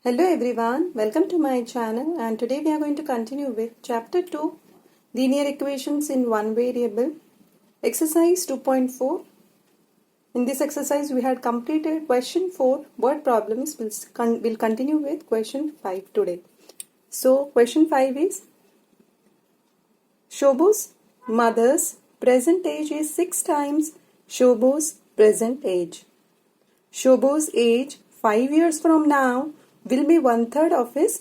Hello everyone, welcome to my channel, and today we are going to continue with chapter 2, linear equations in one variable, exercise 2.4. In this exercise we had completed question 4 word problems. We'll continue with question 5 today. So question 5 is, Shobhu's mother's present age is 6 times Shobhu's present age. Shobhu's age 5 years from now will be 1/3 of his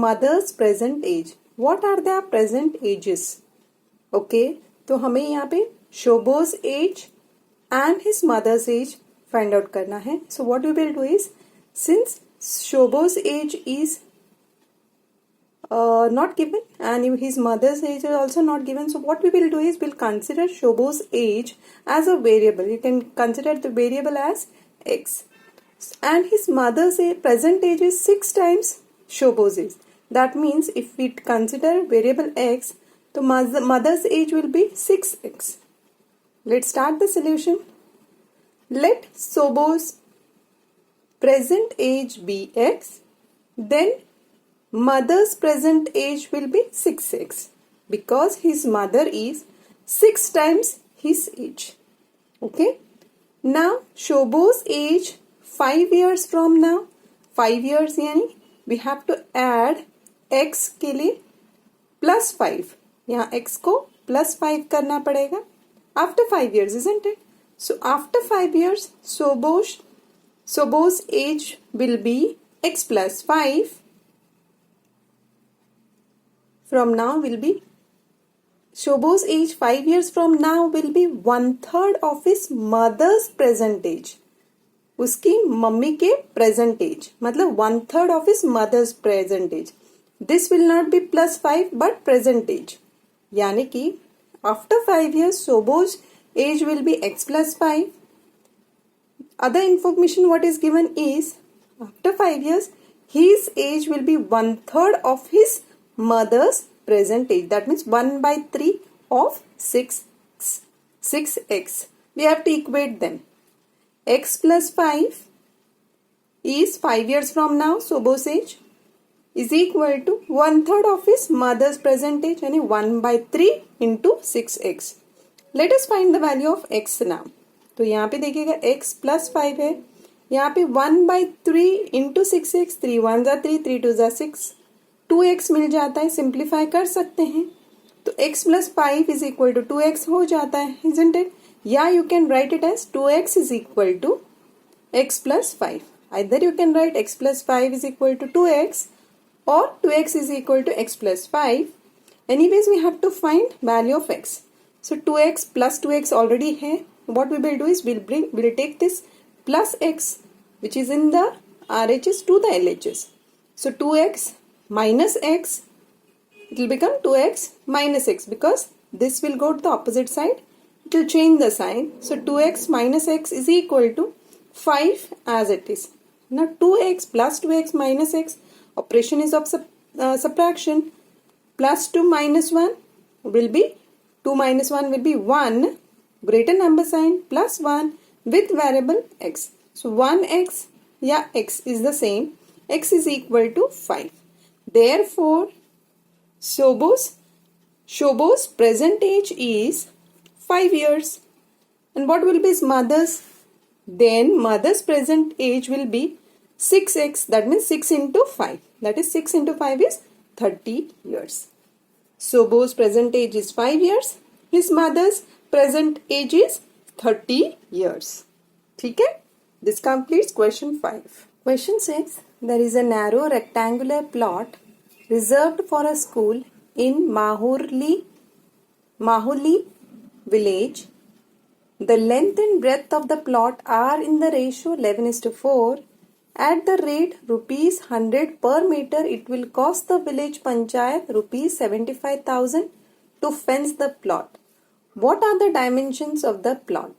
mother's present age. What are their present ages? Okay, तो हमें यहाँ पे Shobhu's age and his mother's age find out करना है. So what we will do is, since Shobhu's age is not given and his mother's age is also not given, so what we will do is we'll consider Shobhu's age as a variable. You can consider the variable as x. And his mother's present age is 6 times Shobhu's age. That means if we consider variable x, the mother's age will be 6x. Let's start the solution. Let Shobhu's present age be x, then mother's present age will be 6x, because his mother is 6 times his age. Okay. Now Shobhu's age 5 years from now, 5 years यानी we have to add x के लिए +5. यहाँ x को +5 करना पड़ेगा after 5 years, isn't it? So after 5 years, Shobhu's age will be x plus 5. From now will be Shobhu's age 5 years from now will be 1/3 of his mother's present age. उसकी मम्मी के present age, मतलब 1/3 of his mother's present age. This will not be +5 but present age, यानी कि after 5 years Shobhu's age will be x plus 5. Other information what is given is, after 5 years his age will be 1/3 of his mother's present age. That means 1/3 of 6x. We have to equate them. X plus 5 is 5 years from now, Shobhu's age is equal to 1/3 of his mother's present age, यानी 1/3 into 6x. Let us find the value of x now. तो यहाँ पे देखिएगा x plus 5 है, यहाँ पे 1/3 into 6x, 3 1 जा 3, 3 2 जा 6, 2x मिल जाता है. सिंप्लीफाई कर सकते हैं तो x plus 5 is equal to 2x हो जाता है, isn't it? Yeah, you can write it as 2x is equal to x plus 5. Either you can write x plus 5 is equal to 2x or 2x is equal to x plus 5. Anyways, we have to find value of x. So 2x plus 2x already है. What we will do is we'll take this plus x which is in the RHS to the LHS. So 2x minus x, it will become 2x minus x, because this will go to the opposite side. It will change the sign. So 2x minus x is equal to 5 as it is. Now 2x plus 2x minus x, operation is of subtraction. Plus 2 minus 1 will be 2 minus 1 will be 1, greater number sign, plus 1 with variable x. So 1x, yeah, x is the same. X is equal to 5. Therefore, Shobhu's present age is 5 years. And what will be his mother's? Then mother's present age will be 6x. That means 6 into 5. That is 6 into 5 is 30 years. Shobhu's present age is 5 years. His mother's present age is 30 years. ठीक है? This completes question 5. Question 6. There is a narrow rectangular plot reserved for a school in Mahuli village. The length and breadth of the plot are in the ratio 11:4. At the rate rupees 100 per meter, it will cost the village panchayat rupees 75,000 to fence the plot. What are the dimensions of the plot?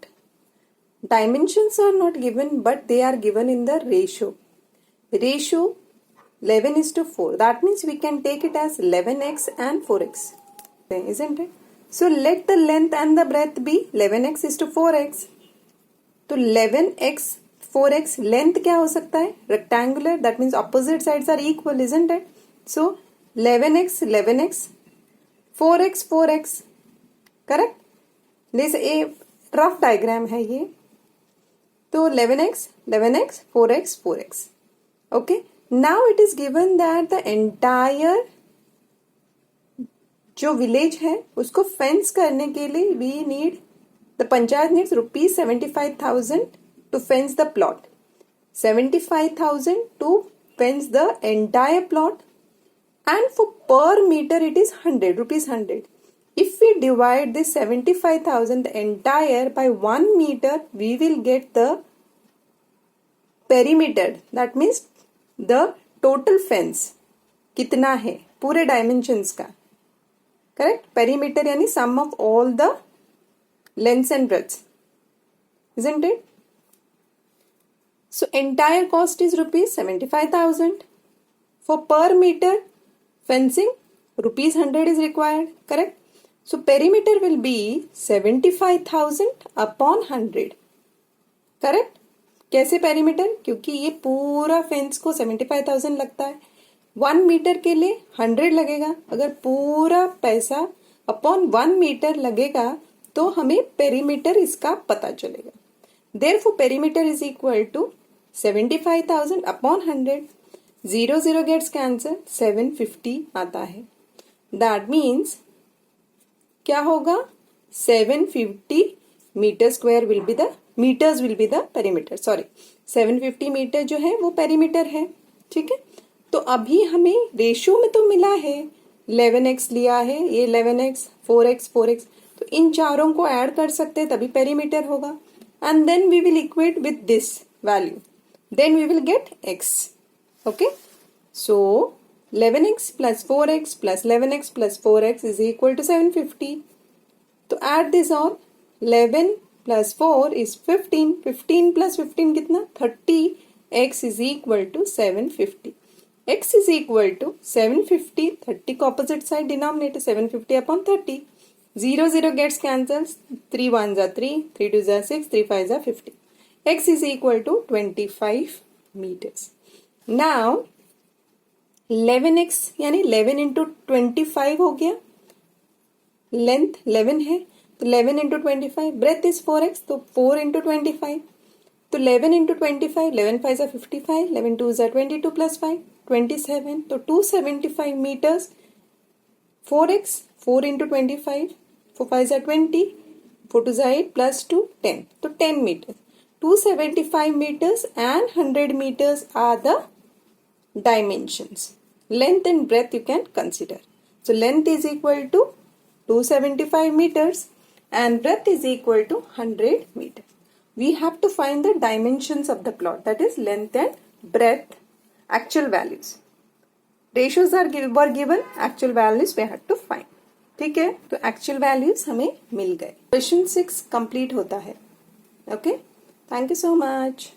Dimensions are not given, but they are given in the ratio. Ratio 11:4. That means we can take it as 11x and 4x. Isn't it? So let the length and the breadth be 11x is to 4x. तो 11x 4x, length क्या हो सकता है? Rectangular, that means opposite sides are equal, isn't it? So 11x 11x, 4x 4x, correct? This a rough diagram है ये. तो 11x 11x 4x 4x. Okay, now it is given that the entire जो village है उसको fence करने के लिए we need, the panchayat needs ₹75,000 to fence the plot. 75,000 to fence the entire plot, and for per meter it is 100 rupees 100. If we divide this 75,000 entire by 1 meter, we will get the perimeter. That means the total fence कितना है पूरे dimensions का. Correct? Perimeter यानी sum of all the lengths and breadths, isn't it? So entire cost is ₹75,000. For per meter fencing, ₹100 is required. Correct? So perimeter will be 75,000 upon 100. Correct? कैसे perimeter? क्योंकि ये पूरा fence को 75,000 लगता है. 1 metre के लिए 100 लगेगा. अगर पूरा पैसा अपॉन 1 मीटर लगेगा तो हमें पेरीमीटर इसका पता चलेगा. Therefore perimeter is equal to 75,000 upon 100. 0 gets cancelled, 750 आता है. That means क्या होगा? 750 meters will be the perimeter. Sorry, 750 metre जो है वो पेरीमीटर है. ठीक है, तो अभी हमें रेशियो में तो मिला है 11x लिया है, ये 11x 4x 4x, तो इन चारों को ऐड कर सकते हैं तभी पेरीमीटर होगा. And then we will equate with this value. Then we will get x. Okay. So 11x plus 4x plus 11x plus 4x is equal to 750. तो add this on. 11 plus 4 is 15. 15 plus 15 कितना? 30. X is equal to 750. X is equal to 750. 30 को opposite side denominator 750 upon 30. 0 gets cancelled. 3 1s are 3, 3 2s are 6, 3 5s are 50. X is equal to 25 meters. Now 11x यानी 11 into 25 हो गया. Length 11 है तो 11 into 25. Breath is 4x तो 4 into 25. तो 11 into 25, 11 5s are 55, 11 2s are 22 plus 5, 27. तो 275 meters. 4x 4 into 25, 4 5s are 20, 4 2s are 8 plus 2 10. तो 10 meters. 275 meters and 100 meters are the dimensions. Length and breadth you can consider. So length is equal to 275 meters and breadth is equal to 100 meters. We have to find the dimensions of the plot, that is length and breadth, actual values. Ratios were given, actual values we had to find. ठीक है, तो actual values हमें मिल गए. Question 6 complete होता है. Okay, thank you so much.